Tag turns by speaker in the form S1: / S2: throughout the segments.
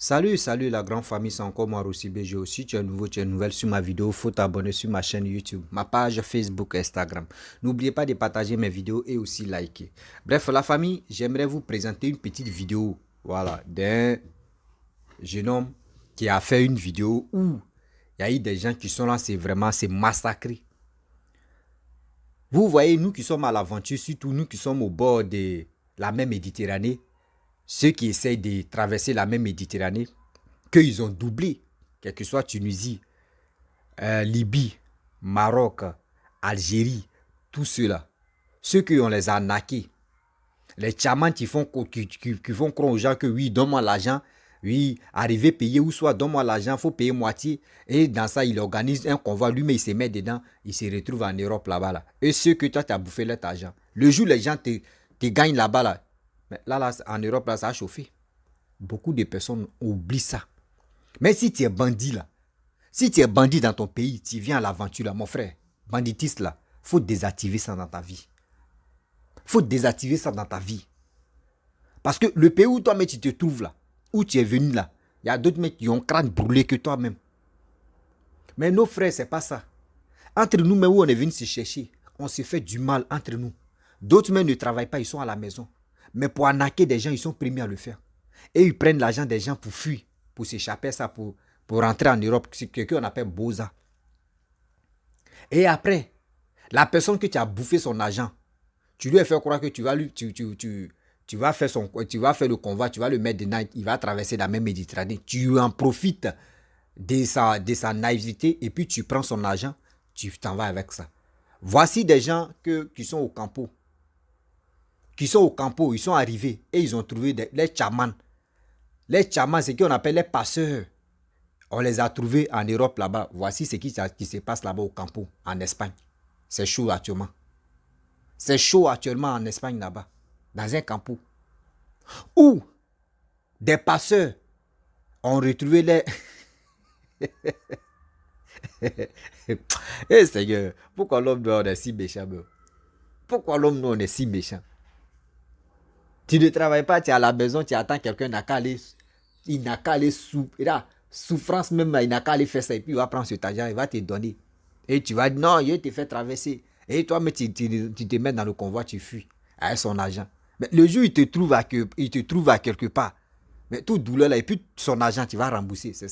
S1: Salut la grande famille, c'est encore moi Rossi BG aussi. Tu es nouveau, tu es nouvelle sur ma vidéo, faut t'abonner sur ma chaîne YouTube, ma page Facebook, Instagram. N'oubliez pas de partager mes vidéos et aussi liker. Bref, la famille, j'aimerais vous présenter une petite vidéo, voilà, d'un jeune homme qui a fait une vidéo où il y a eu des gens qui sont là, c'est massacré. Vous voyez, nous qui sommes à l'aventure, surtout nous qui sommes au bord de la mer Méditerranée, ceux qui essayent de traverser la mer Méditerranée, qu'ils ont doublé, quel que soit Tunisie, Libye, Maroc, Algérie, tout cela. Ceux qui ont les arnaqués, les tchamans qui font croire aux gens que oui, donne-moi l'argent, oui, arrivez payer ou soit donne-moi l'argent, il faut payer moitié. Et dans ça, il organise un convoi, lui, mais il se met dedans, il se retrouve en Europe là-bas. Là. Et ceux que toi, tu as bouffé leur argent. Le jour, les gens te gagnent là-bas, là. Mais là, en Europe, là, ça a chauffé. Beaucoup de personnes oublient ça. Mais si tu es bandit là, si tu es bandit dans ton pays, tu viens à l'aventure là, mon frère, banditisme là, faut désactiver ça dans ta vie. Faut désactiver ça dans ta vie. Parce que le pays où toi-même tu te trouves là, où tu es venu là, il y a d'autres mecs qui ont crâne brûlé que toi-même. Mais nos frères, c'est pas ça. Entre nous, mais où on est venu se chercher, on se fait du mal entre nous. D'autres mecs ne travaillent pas, ils sont à la maison. Mais pour arnaquer des gens, ils sont premiers à le faire. Et ils prennent l'argent des gens pour fuir, pour s'échapper ça, pour rentrer en Europe, c'est ce qu'on appelle Boza. Et après, la personne que tu as bouffé son argent, tu lui as fait croire que tu vas faire le convoi, tu vas le mettre dedans, il va traverser la même Méditerranée. Tu en profites de sa naïveté et puis tu prends son argent, tu t'en vas avec ça. Voici des gens qui sont au campo. Ils sont arrivés et ils ont trouvé les tchamans. Les tchamans, c'est ce qu'on appelle les passeurs. On les a trouvés en Europe là-bas. Voici ce qui se passe là-bas au campo, en Espagne. C'est chaud actuellement. C'est chaud actuellement en Espagne là-bas, dans un campo. Où des passeurs ont retrouvé les... Eh Seigneur, pourquoi l'homme noir est si méchant? Pourquoi l'homme noir est si méchant? Tu ne travailles pas, tu es à la maison, tu attends quelqu'un, il n'a qu'à aller souffrance même, il n'a qu'à aller faire ça et puis il va prendre cet argent, il va te donner. Et tu vas dire non, il te fait traverser. Et toi, mais tu te mets dans le convoi, tu fuis avec son argent. Mais le jour, il te trouve à quelque part. Mais toute douleur là, et puis son argent, tu vas rembourser. C'est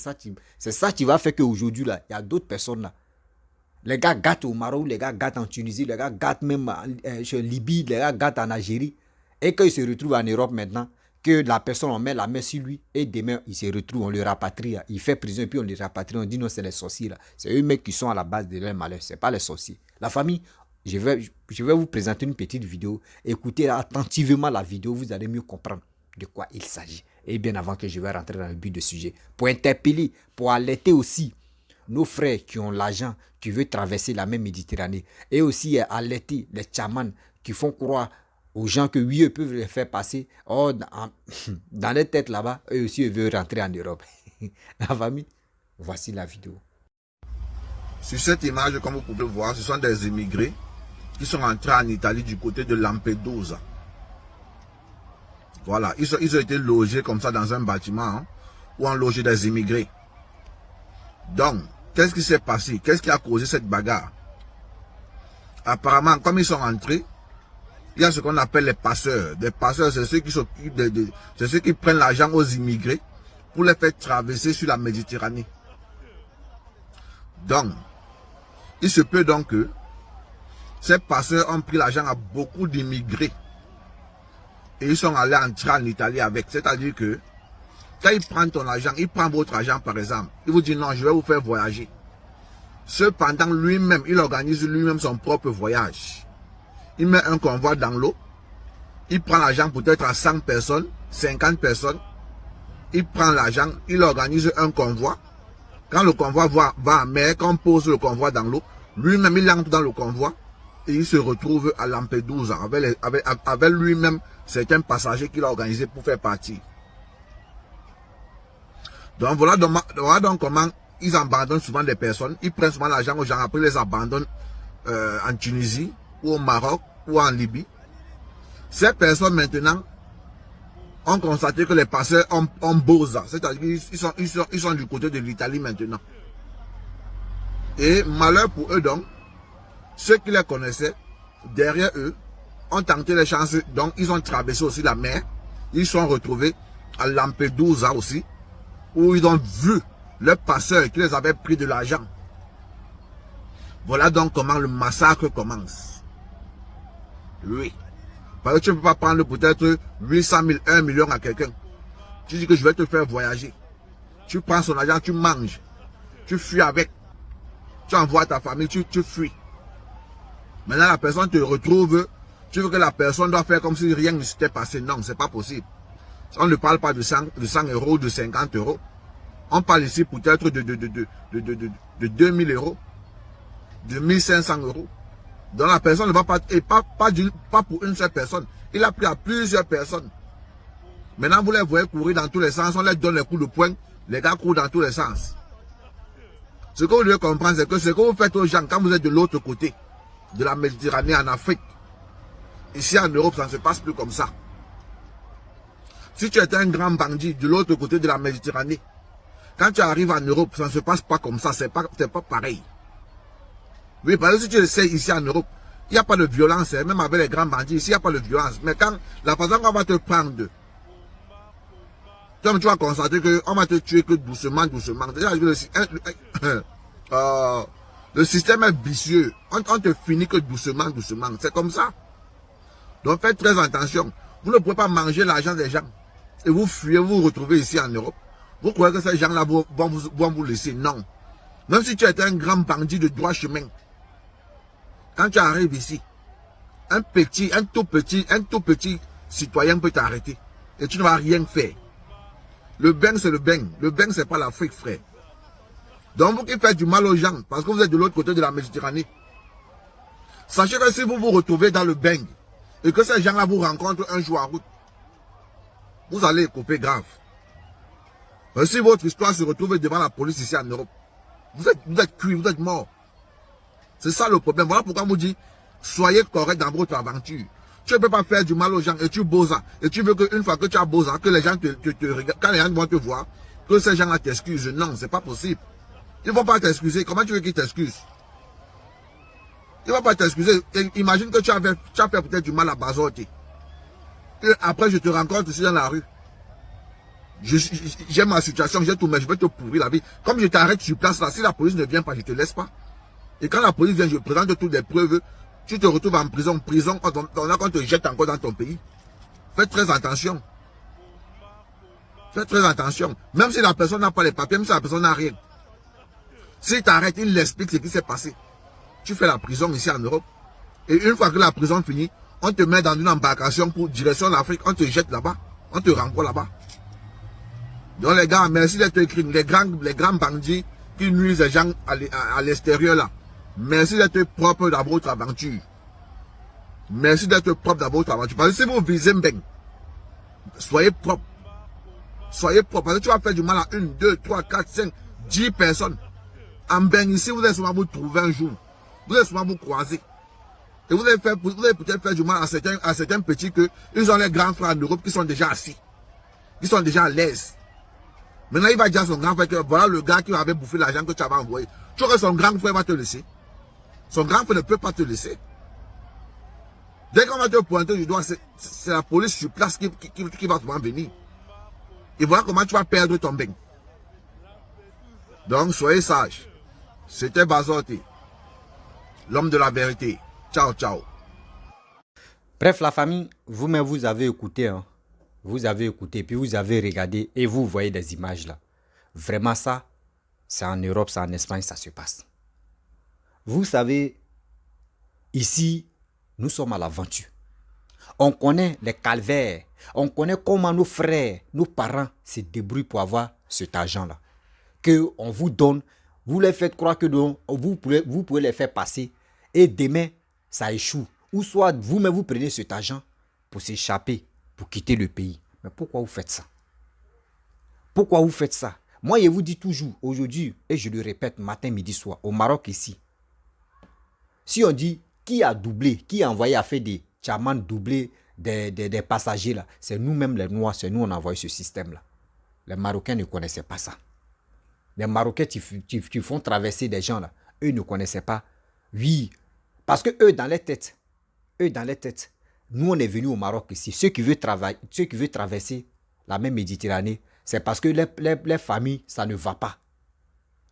S1: ça qui va faire qu'aujourd'hui, là, il y a d'autres personnes là. Les gars gâtent au Maroc, les gars gâtent en Tunisie, les gars gâtent même en Libye, les gars gâtent en Algérie. Et quand il se retrouve en Europe maintenant, que la personne, on met la main sur lui, et demain, il se retrouve, on le rapatrie, il fait prison, et puis on le rapatrie, on dit non, c'est les sorciers, là. C'est eux mecs qui sont à la base de leur malheur, c'est pas les sorciers. La famille, je vais vous présenter une petite vidéo, écoutez attentivement la vidéo, vous allez mieux comprendre de quoi il s'agit. Et bien avant que je vais rentrer dans le but du sujet, pour interpeller, pour alerter aussi nos frères qui ont l'argent, qui veulent traverser la mer Méditerranée, et aussi alerter les tchamans qui font croire aux gens que oui, eux peuvent les faire passer. Oh, dans les têtes là-bas, eux aussi, ils veulent rentrer en Europe. La famille, voici la vidéo.
S2: Sur cette image, comme vous pouvez voir, ce sont des immigrés qui sont entrés en Italie du côté de Lampedusa. Voilà, ils ont été logés comme ça dans un bâtiment hein, où on logeait des immigrés. Donc, qu'est-ce qui s'est passé? Qu'est-ce qui a causé cette bagarre? Apparemment, comme ils sont entrés, il y a ce qu'on appelle les passeurs. Les passeurs, c'est ceux qui s'occupent c'est ceux qui prennent l'argent aux immigrés pour les faire traverser sur la Méditerranée. Donc, il se peut donc que ces passeurs ont pris l'argent à beaucoup d'immigrés et ils sont allés entrer en Italie avec. C'est-à-dire que quand ils prennent ton argent, ils prennent votre argent par exemple, il vous dit non, je vais vous faire voyager. Cependant, lui-même, il organise lui-même son propre voyage. Il met un convoi dans l'eau, il prend l'argent peut-être à 100 personnes, 50 personnes, il prend l'argent, il organise un convoi. Quand le convoi va en mer, quand on pose le convoi dans l'eau, lui-même il entre dans le convoi et il se retrouve à Lampedusa avec lui-même certains passagers qu'il a organisés pour faire partir. Donc voilà donc comment ils abandonnent souvent des personnes, ils prennent souvent l'argent aux gens, après ils les abandonnent en Tunisie ou au Maroc ou en Libye. Ces personnes maintenant ont constaté que les passeurs ont Boza. C'est-à-dire qu'ils sont du côté de l'Italie maintenant. Et malheur pour eux donc, ceux qui les connaissaient, derrière eux, ont tenté les chances. Donc ils ont traversé aussi la mer. Ils sont retrouvés à Lampedusa aussi, où ils ont vu le passeur qui les avait pris de l'argent. Voilà donc comment le massacre commence. Oui. Parce que tu ne peux pas prendre peut-être 800 000, 1 million à quelqu'un. Tu dis que je vais te faire voyager. Tu prends son argent, tu manges. Tu fuis avec. Tu envoies ta famille, tu fuis. Maintenant la personne te retrouve. Tu veux que la personne doit faire comme si rien ne s'était passé. Non, c'est pas possible. On ne parle pas de 100 euros, de 50 euros. On parle ici peut-être de 2000 euros. De 1500 euros. Donc la personne ne va pas, et pas pour une seule personne. Il a pris à plusieurs personnes. Maintenant vous les voyez courir dans tous les sens, on les donne les coups de poing, les gars courent dans tous les sens. Ce que vous devez comprendre, c'est que ce que vous faites aux gens quand vous êtes de l'autre côté de la Méditerranée en Afrique, ici en Europe, ça ne se passe plus comme ça. Si tu étais un grand bandit de l'autre côté de la Méditerranée, quand tu arrives en Europe, ça ne se passe pas comme ça, c'est pas pareil. Oui, parce que si tu essaies ici en Europe, il n'y a pas de violence, même avec les grands bandits, ici il n'y a pas de violence. Mais quand la façon qu'on va te prendre, tu vas constater qu'on va te tuer que doucement, doucement. Le système est vicieux. On te finit que doucement, doucement. C'est comme ça. Donc faites très attention. Vous ne pouvez pas manger l'argent des gens. Et vous fuyez, vous vous retrouvez ici en Europe. Vous croyez que ces gens-là vont vous laisser. Non. Même si tu es un grand bandit de droit chemin, quand tu arrives ici, un tout petit citoyen peut t'arrêter. Et tu ne vas rien faire. Le bain, c'est le bain. Le bain, c'est pas l'Afrique, frère. Donc, vous qui faites du mal aux gens, parce que vous êtes de l'autre côté de la Méditerranée, sachez que si vous vous retrouvez dans le bain, et que ces gens-là vous rencontrent un jour en route, vous allez couper grave. Mais si votre histoire se retrouve devant la police ici en Europe, vous êtes cuit, vous êtes mort. C'est ça le problème. Voilà pourquoi on vous dit, soyez correct dans votre aventure. Tu ne peux pas faire du mal aux gens et tu bosas. Et tu veux qu'une fois que tu as bosas, que les gens te regardent, quand les gens vont te voir, que ces gens-là t'excusent. Non, c'est pas possible. Ils ne vont pas t'excuser. Comment tu veux qu'ils t'excusent? Ils ne vont pas t'excuser. Imagine que tu as fait peut-être du mal à Bazotti. Et après, je te rencontre ici dans la rue. J'ai ma situation, j'ai tout, mais je vais te pourrir la vie. Comme je t'arrête sur place là, si la police ne vient pas, je ne te laisse pas. Et quand la police vient, je présente toutes les preuves. Tu te retrouves en prison. Prison, on te jette encore dans ton pays. Faites très attention. Faites très attention. Même si la personne n'a pas les papiers, même si la personne n'a rien. S'il t'arrête, il l'explique ce qui s'est passé. Tu fais la prison ici en Europe. Et une fois que la prison finit, on te met dans une embarcation pour direction l'Afrique. On te jette là-bas. On te renvoie là-bas. Donc les gars, merci d'être écrit. Les grands bandits qui nuisent les gens à l'extérieur là. Merci d'être propre dans votre aventure. Merci d'être propre dans votre aventure. Parce que si vous visez bien, soyez propre. Soyez propre. Parce que tu vas faire du mal à 1, 2, 3, 4, 5, 10 personnes. En bain ici, vous allez souvent vous trouver un jour. Vous allez souvent vous croiser. Et vous allez peut-être faire du mal à certains petits que ils ont les grands frères en Europe qui sont déjà assis. Qui sont déjà à l'aise. Maintenant, il va dire à son grand frère que voilà le gars qui avait bouffé l'argent que tu avais envoyé. Tu vois que son grand frère va te laisser. Son grand frère ne peut pas te laisser. Dès qu'on va te pointer du doigt, c'est la police sur place qui va souvent venir. Et voilà comment tu vas perdre ton bain. Donc, soyez sages. C'était Bazotti, l'homme de la vérité. Ciao, ciao.
S1: Bref, la famille, vous-même, vous avez écouté. Hein. Vous avez écouté, puis vous avez regardé et vous voyez des images là. Vraiment ça, c'est en Europe, c'est en Espagne, ça se passe. Vous savez, ici, nous sommes à l'aventure. On connaît les calvaires. On connaît comment nos frères, nos parents se débrouillent pour avoir cet argent-là. Qu'on vous donne, vous les faites croire que vous pouvez les faire passer. Et demain, ça échoue. Ou soit vous-même, vous prenez cet argent pour s'échapper, pour quitter le pays. Mais pourquoi vous faites ça? Pourquoi vous faites ça? Moi, je vous dis toujours, aujourd'hui, et je le répète matin, midi, soir, au Maroc ici, si on dit qui a doublé, qui a envoyé à faire des tchamans doublés, des passagers là, c'est nous-mêmes les Noirs, c'est nous on a envoyé ce système-là. Les Marocains ne connaissaient pas ça. Les Marocains qui font traverser des gens là, eux ne connaissaient pas. Oui, parce que eux dans les têtes, nous on est venus au Maroc ici. Ceux qui veulent traverser la même Méditerranée, c'est parce que les familles, ça ne va pas.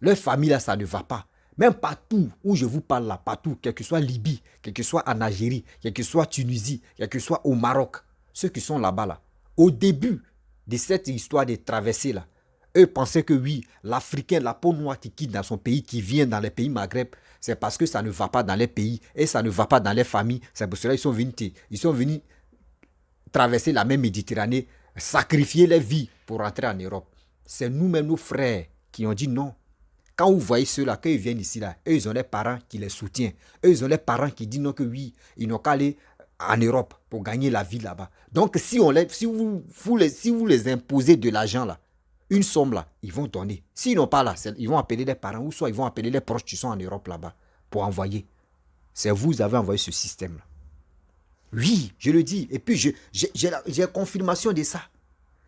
S1: Leurs familles là, ça ne va pas. Même partout où je vous parle là, partout, quel que soit Libye, quel que soit en Algérie, quel que soit Tunisie, quel que soit au Maroc, ceux qui sont là-bas là, au début de cette histoire de traversée là, eux pensaient que oui, l'Africain, la peau noire qui quitte dans son pays, qui vient dans les pays Maghreb, c'est parce que ça ne va pas dans les pays et ça ne va pas dans les familles. C'est pour cela qu'ils sont venus traverser la même Méditerranée, sacrifier leur vie pour rentrer en Europe. C'est nous-mêmes, nos frères, qui ont dit non. Quand vous voyez ceux-là, quand ils viennent ici, là, eux, ils ont les parents qui les soutiennent. Eux, ils ont les parents qui disent non, que oui, ils n'ont qu'à aller en Europe pour gagner la vie là-bas. Donc, si vous les imposez de l'argent, là, une somme, là, ils vont donner. S'ils n'ont pas là, ils vont appeler les parents ou soit ils vont appeler les proches qui sont en Europe là-bas pour envoyer. C'est vous qui avez envoyé ce système-là. Oui, je le dis. Et puis, j'ai la confirmation de ça.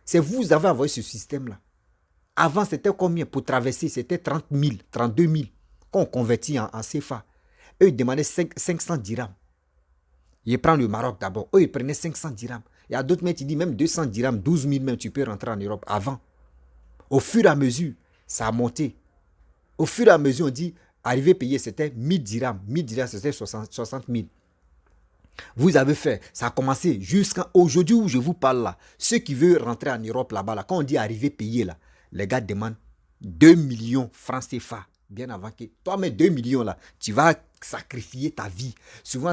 S1: C'est vous qui avez envoyé ce système-là. Avant, c'était combien pour traverser? C'était 30 000, 32 000 qu'on convertit en CFA. Eux, ils demandaient 500 dirhams. Ils prennent le Maroc d'abord. Eux, ils prenaient 500 dirhams. Il y a d'autres mecs qui disent même 200 dirhams, 12 000 même, tu peux rentrer en Europe avant. Au fur et à mesure, ça a monté. Au fur et à mesure, on dit, arriver payer, c'était 1000 dirhams. 1000 dirhams, c'était 60 000. Vous avez fait, ça a commencé jusqu'à aujourd'hui où je vous parle là. Ceux qui veulent rentrer en Europe là-bas, là, quand on dit arriver payer là, les gars demandent 2 millions francs CFA. Bien avant que toi, mais 2 millions là, tu vas sacrifier ta vie. Souvent,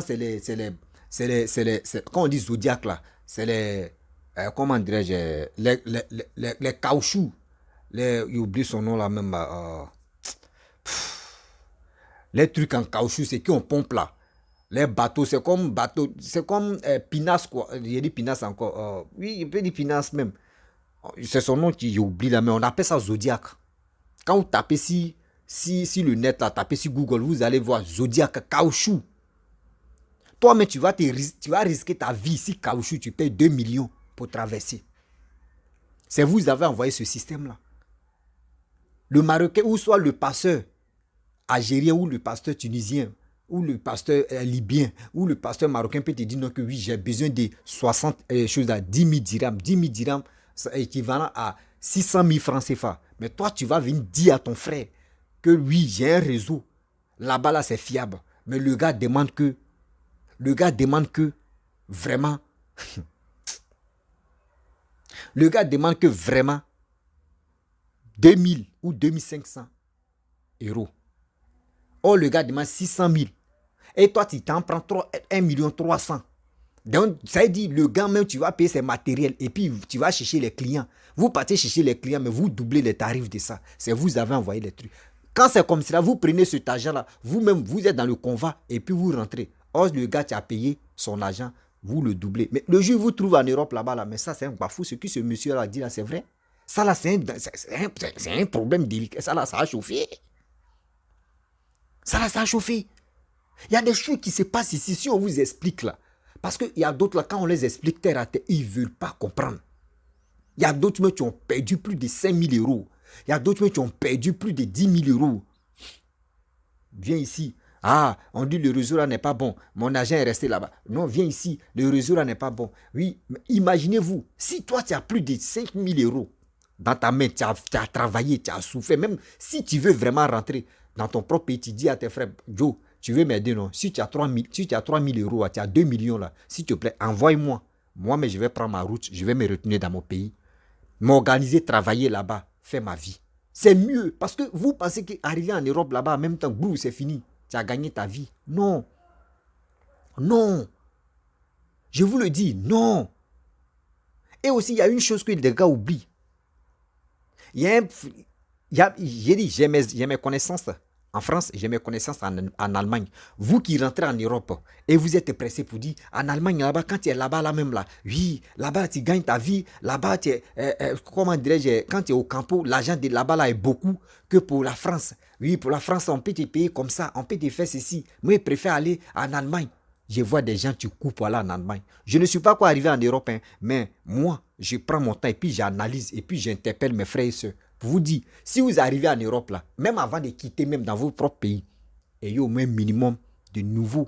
S1: quand on dit Zodiac là, c'est les, comment dirais-je, les caoutchoucs. J'ai oublié son nom là même. Les trucs en caoutchouc, c'est qu'on pompe là. Les bateaux, c'est comme Pinasse quoi. J'ai dit Pinasse encore. Oui, il peut dire Pinasse même. C'est son nom qui oublie là, mais on appelle ça Zodiac. Quand vous tapez si le net là, tapez sur Google, vous allez voir Zodiac, caoutchouc. Toi, mais tu vas risquer ta vie si caoutchouc, tu payes 2 millions pour traverser. C'est vous qui avez envoyé ce système-là. Le Marocain, ou soit le pasteur algérien, ou le pasteur tunisien, ou le pasteur libyen, ou le pasteur marocain peut te dire non, que oui, j'ai besoin de 10 000 dirhams. 10 000 dirhams, c'est équivalent à 600 000 francs CFA. Mais toi, tu vas venir dire à ton frère que oui, j'ai un réseau. Là-bas, là, c'est fiable. Mais le gars demande que vraiment, le gars demande que vraiment 2000 ou 2500 euros. Or, le gars demande 600 000. Et toi, tu t'en prends 1 300 000. Donc, ça veut dire, le gars même, tu vas payer ses matériels et puis tu vas chercher les clients. Vous partez chercher les clients, mais vous doublez les tarifs de ça. C'est vous qui avez envoyé les trucs. Quand c'est comme ça, vous prenez cet argent-là, vous-même, vous êtes dans le convoi et puis vous rentrez. Or, le gars, tu as payé son argent, vous le doublez. Mais le jour où vous trouvez en Europe là-bas, là, mais ça, c'est un bafou. Ce que ce monsieur-là dit là, c'est vrai. Ça, là, c'est un problème délicat. Ça, là, ça a chauffé. Ça, là, ça a chauffé. Il y a des choses qui se passent ici, si on vous explique là. Parce qu'il y a d'autres là, quand on les explique terre à terre, ils ne veulent pas comprendre. Il y a d'autres mecs qui ont perdu plus de 5 000 euros. Il y a d'autres mecs qui ont perdu plus de 10 000 euros. Viens ici. Ah, on dit le réseau là n'est pas bon. Mon argent est resté là-bas. Non, viens ici. Le réseau là n'est pas bon. Oui, mais imaginez-vous, si toi tu as plus de 5 000 euros dans ta main, tu as travaillé, tu as souffert, même si tu veux vraiment rentrer dans ton propre pays, tu dis à tes frères, Joe, tu veux m'aider, non? Si tu as 3 000 euros, tu as 2 millions là, s'il te plaît, envoie-moi. Moi, mais je vais prendre ma route, je vais me retourner dans mon pays, m'organiser, travailler là-bas, faire ma vie. C'est mieux, parce que vous pensez qu'arriver en Europe là-bas, en même temps, brou, c'est fini. Tu as gagné ta vie. Non. Non. Je vous le dis, non. Et aussi, il y a une chose que les gars oublient. J'ai dit, j'ai mes connaissances en France, j'ai mes connaissances en Allemagne. Vous qui rentrez en Europe et vous êtes pressé pour dire, en Allemagne, là-bas, quand tu es là-bas, là même, là, oui, là-bas, tu gagnes ta vie. Là-bas, tu es, comment dirais-je, quand tu es au campo, l'argent de là-bas, là, est beaucoup que pour la France. Oui, pour la France, on peut te payer comme ça, on peut te faire ceci. Moi, je préfère aller en Allemagne. Je vois des gens qui courent pour aller en Allemagne. Je ne suis pas quoi arrivé en Europe, hein, mais moi, je prends mon temps et puis j'analyse et puis j'interpelle mes frères et sœurs. Pour vous dire, si vous arrivez en Europe, là, même avant de quitter, même dans votre propre pays, ayez au moins minimum de nouveau,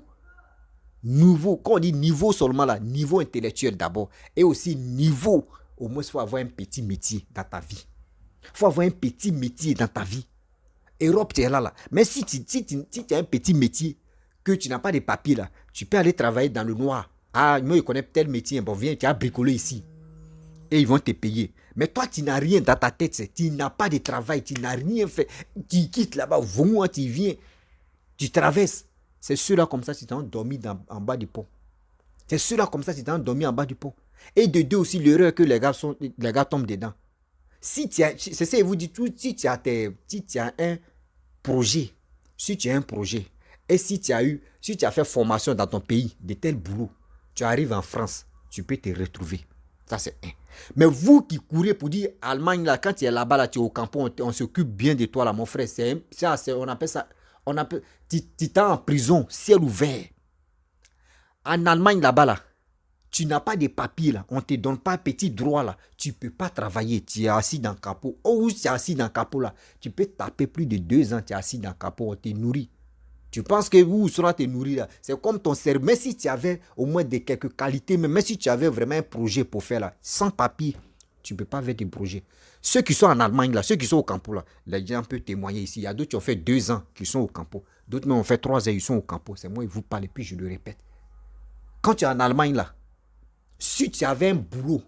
S1: quand on dit niveau seulement là, niveau intellectuel d'abord, et aussi niveau, au moins il faut avoir un petit métier dans ta vie. Il faut avoir un petit métier dans ta vie. Europe, tu es là. Mais si tu as un petit métier, que tu n'as pas de papier là, tu peux aller travailler dans le noir. Ah, moi je connais tel métier, bon viens, tu as bricolé ici. Et ils vont te payer. Mais toi, tu n'as rien dans ta tête, tu n'as pas de travail, tu n'as rien fait. Tu quittes là-bas, tu viens, tu traverses. C'est ceux-là comme ça, tu t'es endormi en bas du pont. C'est ceux-là comme ça, tu t'es endormi en bas du pont. Et de deux aussi, l'erreur que les gars tombent dedans. Si tu as, c'est ça, vous dit tout, si tu as un projet, si tu as un projet, et si tu as fait formation dans ton pays, de tel boulot, tu arrives en France, tu peux te retrouver. Ça, c'est un. Mais vous qui courez pour dire, Allemagne, là, quand tu es là-bas, là, tu es au campo, on s'occupe bien de toi, là, mon frère. On appelle ça, tu t'es en prison, ciel ouvert. En Allemagne, là-bas, là, tu n'as pas de papiers, là, on ne te donne pas petit droit, là, tu ne peux pas travailler, tu es assis dans le capot. Oh, tu es assis dans le capot, là, tu peux taper plus de 2 ans, tu es assis dans le capot, on te nourrit. Tu penses que où sera te nourrir là? C'est comme ton cerveau. Mais si tu avais au moins quelques qualités, mais si tu avais vraiment un projet pour faire là, sans papier, tu ne peux pas faire des projets. Ceux qui sont en Allemagne là, ceux qui sont au campo là, les gens peuvent témoigner ici. Il y a d'autres qui ont fait 2 ans qui sont au campo. D'autres ont fait 3 ans, ils sont au campo. C'est moi, ils vous parlent et puis je le répète. Quand tu es en Allemagne là, si tu avais un boulot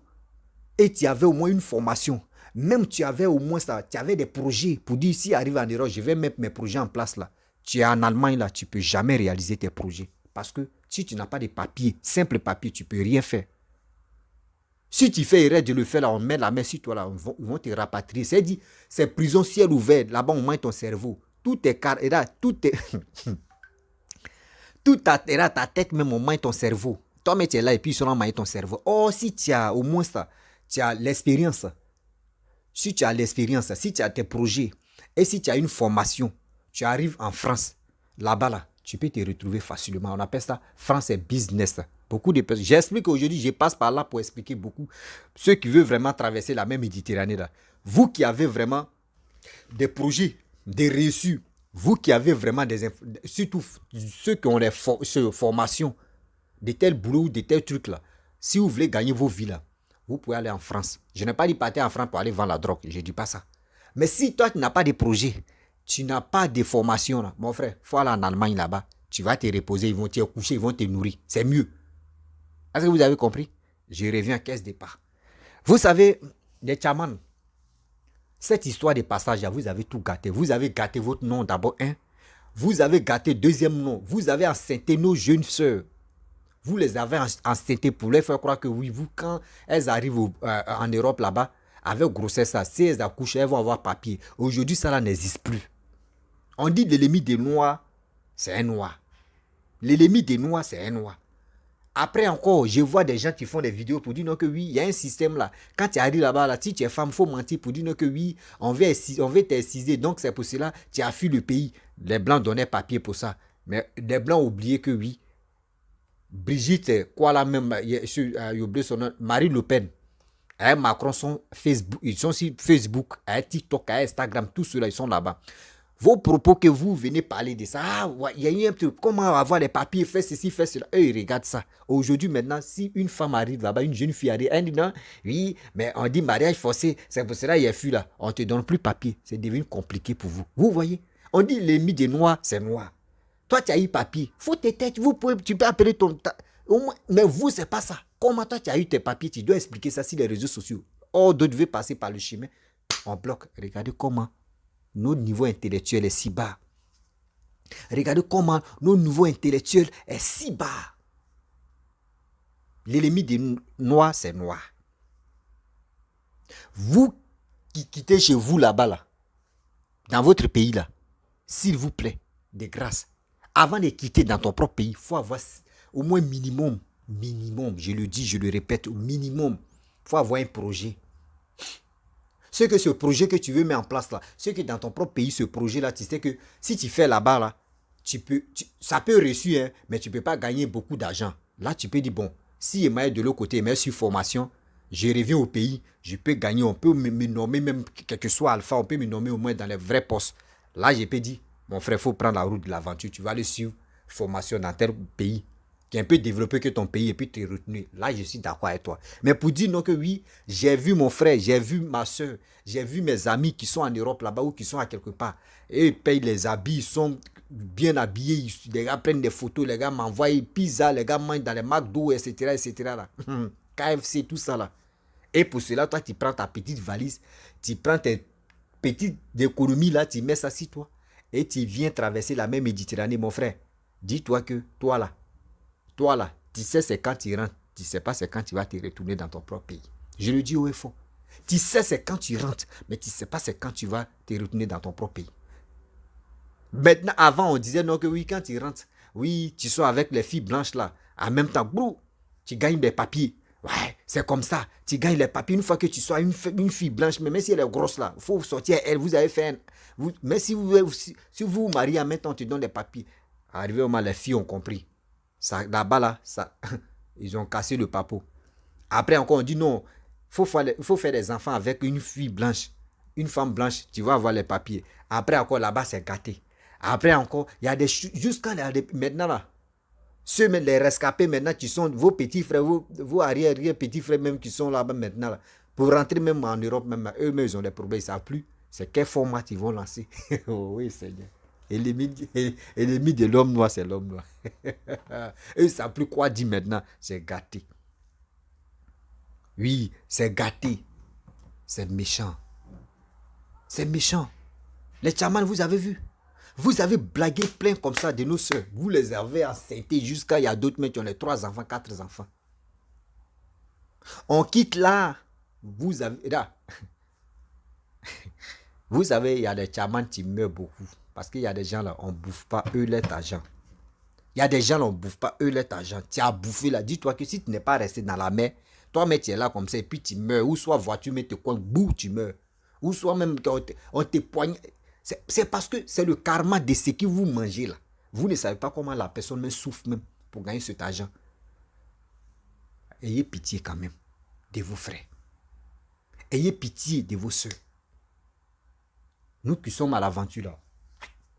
S1: et tu avais au moins une formation, même tu avais au moins ça, tu avais des projets pour dire si arrive en Europe, je vais mettre mes projets en place là. Tu es en Allemagne là, tu ne peux jamais réaliser tes projets. Parce que si tu n'as pas de papier, simple papier, tu ne peux rien faire. Si tu fais erreur de le faire là, on met la main sur toi là, ils vont te rapatrier. C'est dit, c'est prison ciel ouvert, là-bas on mange ton cerveau. Tout est car, là, tout est tout ta tête même on mange ton cerveau. Toi mais tu es là et puis ils seront manger ton cerveau. Oh, si tu as au moins ça, tu as l'expérience. Si tu as l'expérience, si tu as tes projets et si tu as une formation, tu arrives en France, là-bas, là, tu peux te retrouver facilement. On appelle ça France et business. Beaucoup de personnes. J'explique aujourd'hui, je passe par là pour expliquer beaucoup. Ceux qui veulent vraiment traverser la même Méditerranée, là. Vous qui avez vraiment des projets, des reçus, vous qui avez vraiment surtout ceux qui ont des formations, de tels boulots, de tels trucs là. Si vous voulez gagner vos vies là, vous pouvez aller en France. Je n'ai pas dit partir en France pour aller vendre la drogue. Je ne dis pas ça. Mais si toi, tu n'as pas de projet, tu n'as pas de formation, là, mon frère, il faut aller en Allemagne là-bas. Tu vas te reposer, ils vont te coucher, ils vont te nourrir. C'est mieux. Est-ce que vous avez compris? Je reviens à caisse départ. Vous savez, les chamans, cette histoire de passage, vous avez tout gâté. Vous avez gâté votre nom d'abord, hein? Vous avez gâté deuxième nom. Vous avez enceinté nos jeunes sœurs. Vous les avez enceintés pour les faire croire que oui, vous, quand elles arrivent en Europe là-bas, avec grossesse, si elles accouchent, elles vont avoir papier. Aujourd'hui, ça là n'existe plus. On dit l'ennemi des noirs, c'est un noir. L'ennemi des noirs, c'est un noir. Après encore, je vois des gens qui font des vidéos pour dire non que oui, il y a un système là. Quand tu arrives là-bas, là, si tu es femme, il faut mentir pour dire non que oui, on veut t'exciser. Donc c'est pour cela que tu as fui le pays. Les Blancs donnaient papier pour ça. Mais les Blancs ont oublié que oui, Brigitte, quoi là même, j'ai oublié son nom, Marine Le Pen, Macron sont Facebook, ils sont sur Facebook, TikTok, Instagram, tout cela, ils sont là-bas. Vos propos que vous venez parler de ça, ah, ouais, il y a eu un truc, comment avoir les papiers, faire ceci, faire cela. Eux, ils regardent ça. Aujourd'hui, maintenant, si une femme arrive là-bas, une jeune fille arrive, elle dit non, oui, mais on dit mariage forcé, c'est pour cela qu'il y a fui là. On ne te donne plus papier, c'est devenu compliqué pour vous. Vous voyez, on dit l'ennemi des noirs, c'est noir. Toi, tu as eu papier. Faut tes têtes. Tu peux appeler ton... Mais vous, c'est pas ça. Comment toi, tu as eu tes papiers? Tu dois expliquer ça sur les réseaux sociaux. Oh, d'autres veulent passer par le chemin. On bloque. Regardez comment notre niveau intellectuel est si bas. Regardez comment notre niveau intellectuel est si bas. L'ennemi des noirs, c'est noir. Vous qui quittez chez vous là-bas, là, dans votre pays, là, s'il vous plaît, de grâce, avant de quitter dans ton propre pays, il faut avoir au moins minimum, je le dis, je le répète, au minimum, il faut avoir un projet. Ce que ce projet que tu veux mettre en place là, ce que dans ton propre pays, ce projet là, tu sais que si tu fais là-bas là, ça peut réussir, hein, mais tu ne peux pas gagner beaucoup d'argent. Là, tu peux dire, bon, si il m'a de l'autre côté, il m'a sur formation, je reviens au pays, je peux gagner, on peut me nommer même, quel que soit alpha, on peut me nommer au moins dans les vrais postes. Là, je peux dire, mon frère, il faut prendre la route de l'aventure, tu vas aller suivre formation dans tel pays qui est un peu développé que ton pays et puis tu es retenu. Là, je suis d'accord avec toi. Mais pour dire non que oui, j'ai vu mon frère, j'ai vu ma soeur, j'ai vu mes amis qui sont en Europe là-bas ou qui sont à quelque part. Et ils payent les habits, ils sont bien habillés, les gars prennent des photos, les gars m'envoient pizza, les gars mangent dans les McDo, etc. etc. Là. KFC, tout ça là. Et pour cela, toi, tu prends ta petite valise, tu prends tes petites économies là, tu mets ça sur toi. Et tu viens traverser la même Méditerranée, mon frère. Dis-toi que toi là, tu sais c'est quand tu rentres, tu sais pas c'est quand tu vas te retourner dans ton propre pays. Je le dis haut et fort. Tu sais c'est quand tu rentres, mais tu sais pas c'est quand tu vas te retourner dans ton propre pays. Maintenant, avant, on disait non que oui, quand tu rentres, oui, tu sois avec les filles blanches là, en même temps, brou, tu gagnes des papiers. Ouais, c'est comme ça. Tu gagnes les papiers une fois que tu sois une fille blanche, mais même si elle est grosse là, il faut sortir elle. Vous avez fait un... mais si vous mariez en même temps, tu donnes des papiers. Arrivé au moment, les filles ont compris. Ça, là-bas, là, ça, ils ont cassé le papeau. Après, encore, on dit non, il faut faire des enfants avec une fille blanche. Une femme blanche, tu vas avoir les papiers. Après, encore, là-bas, c'est gâté. Après, encore, il y a des... Jusqu'à maintenant, là, ceux, les rescapés, maintenant, qui sont vos petits frères, vos arrière-petits frères, même, qui sont là-bas maintenant, là, pour rentrer même en Europe, même, eux-mêmes, ils ont des problèmes, ils ne savent plus. C'est quel format ils vont lancer. Oh, oui, Seigneur. Et l'ennemi de l'homme noir, c'est l'homme noir. Eux, ils ne savent plus quoi dire maintenant. C'est gâté. Oui, c'est gâté. C'est méchant. C'est méchant. Les chamans, vous avez vu. Vous avez blagué plein comme ça de nos soeurs. Vous les avez enceintés jusqu'à il y a d'autres mecs qui ont les 3 enfants, 4 enfants. On quitte là. Vous avez... Là. Vous savez, il y a des chamans qui meurent beaucoup. Parce qu'il y a des gens là, on ne bouffe pas eux leur argent. Il y a des gens là, on ne bouffe pas eux leur argent. Tu as bouffé là. Dis-toi que si tu n'es pas resté dans la mer, toi-même tu es là comme ça et puis tu meurs. Ou soit voiture met te coin, bouh, tu meurs. Ou soit même on te poigne. C'est parce que c'est le karma de ce que vous mangez là. Vous ne savez pas comment la personne même souffre même pour gagner cet argent. Ayez pitié quand même de vos frères. Ayez pitié de vos soeurs. Nous qui sommes à l'aventure là,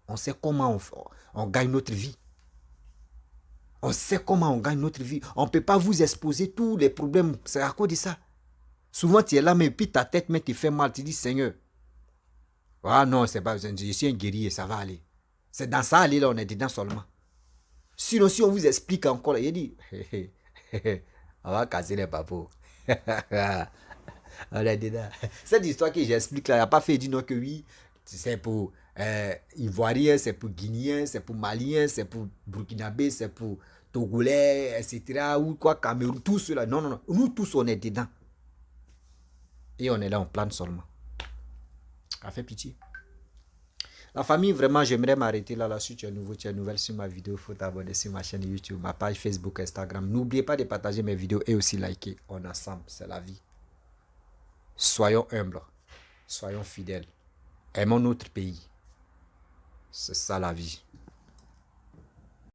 S1: on sait comment on gagne notre vie. On sait comment on gagne notre vie. On ne peut pas vous exposer tous les problèmes. C'est à cause de ça. Souvent, tu es là, mais puis ta tête mais te fait mal. Tu dis, Seigneur, ah non, c'est pas, je suis un guerrier, ça va aller. C'est dans ça aller là, on est dedans seulement. Sinon, si on vous explique encore, il dit, on va casser les papos. On est dedans. Cette histoire que j'explique là, il n'y a pas fait dire non que oui, c'est pour Ivoirien, c'est pour Guinéen, c'est pour Malien, c'est pour Burkinabé, c'est pour Togolais, etc. Ou quoi, Cameroun, tout cela. Non, non, non. Nous tous, on est dedans. Et on est là, on plane seulement. Ça fait pitié. La famille, vraiment, j'aimerais m'arrêter là. Si tu es nouveau, tu es nouvelle sur ma vidéo, il faut t'abonner sur ma chaîne YouTube, ma page Facebook, Instagram. N'oubliez pas de partager mes vidéos et aussi liker. On est ensemble, c'est la vie. Soyons humbles, soyons fidèles. Aimons notre pays. C'est ça la vie.